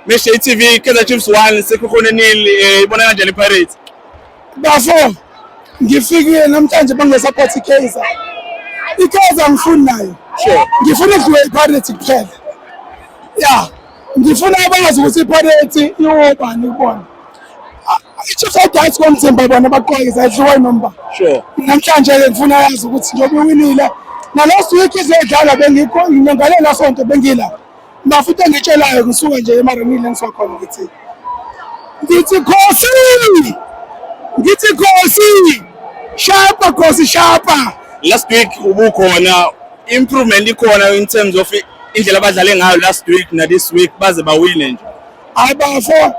Meshe TV Kaizer Chiefs 1 sekukhona nil ibona kanjani Pirates? Bafo ngifike namhlanje bangesupport iKaizer. iKaizer ngifuni nayo. Sure. Ngifuna idliwe iPirates kuphela. Yeah. Ngifuna abazi ukuthi iPirates iyobani ubona. iChiefs ayidance komzimba bona baqhwayeza idliwe nomba. Sure. Namhlanje ngifuna yazi ukuthi njobe uwinile. Na last week izedlala bengikho ngingalela sonto bengila. Mafuthi ngitshelayo ngisuka nje eMaranile ngisokhona ngithi Khosi sharpa Khosi sharpa. Last week ubukhona improvement ikhona in terms of indlela abadlale ngayo last week na this week baze bawine nje. Abafo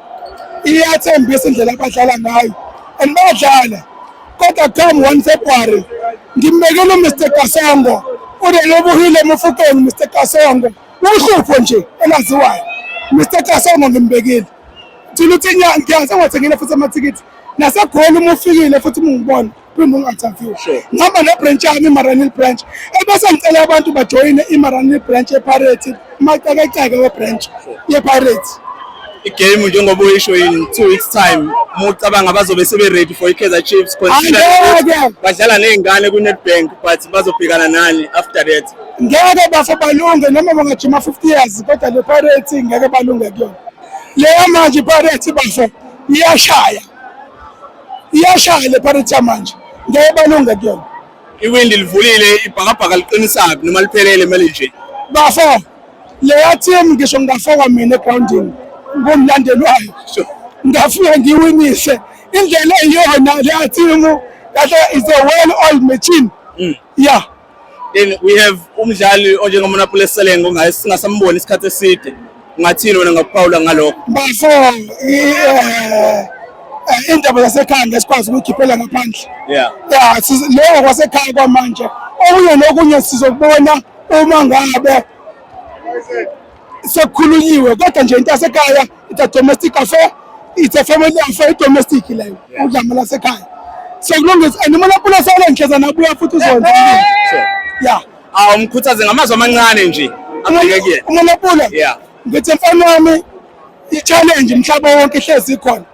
iyathembisa indlela abadlala ngayo and badlala kodwa come 1 February ngimbekela uMr Kasongo urelobuhile emfukeni Mr Kasongo uhlupho nje elaziwayo Mr Kasongo ngimbekile thina uthi ngiyazi ngathengile futhi amathikiti nasegoli uma ufikile futhi ungibona phinde ungathafile ngihamba nebranch yami iMaranil branch ebese ngicela abantu bajoyine iMaranil branch ePirates macakacaka webranch yePirates. Igame njengoba uyisho in 2 weeks time mucabanga bazobe sebe ready for iKaizer Chiefs consider badlala nezingane kuNetbank but bazobhekana nani after that? Ngeke bafo balunge noma bangajima 50 years kodwa le Pirates ngeke balunge kuyona. Leyo manje iPirates bafo iyashaya le Pirates manje ngeke balunge kuyona. Iwindi livulile ibhakabhaka liqinisaphi noma liphelele manje nje. Bafo leyo team ngisho ngafaka mina egroundini ngomlandelwayo ngafika ngiwinise indlela eyona le team that is a well oiled machine. Yeah. Then we have umdlali onjengoMonapolis Seleng ongasingasamboni isikhathi eside ngathini wena ngakuphawula ngalokho? Bafo indaba yasekhaya ngesikwazi ukukhiphela ngaphandle. Yeah. Yeah, leyo kwasekhaya kwamanje okunye nokunye sizokubona uma ngabe sekukhulunyiwe kodwa nje into yasekhaya it's a domestic affair, it's a family affair, domestic leyo udlame lasekhaya sekulungisa and uMonapolis Seleng nhleza nabuya futhi uzonza. Yeah. Umkhuthaze ngamazwi amancane nje abhekeke. uMonapolis. Yeah. Ngithi mfana wami i-challenge mhlaba wonke ihlezi ikhona.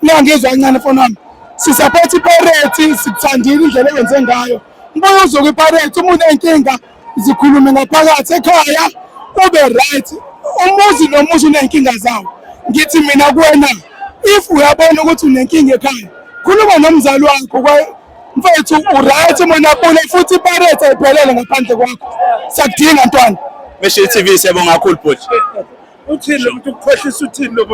Ngiyangizwa kancane mfana wami. Sisupport iPirates sikuthandile indlela eyenze ngayo. Ngibuye uzoku iPirates umuntu enkinga zikhulume ngaphakathi ekhaya ube right. Umuzi nomuzi unenkinga zawo. Ngithi mina kuwena if uyabona ukuthi unenkinga ekhaya khuluma nomzali wakho mfethu uright uMonapolis futhi iPirates ayiphelele ngaphandle kwakho. Sakudinga ntwana. Meshe TV siyabonga kakhulu bhuti. Uthini lo muntu ukukhohlisa uthini lo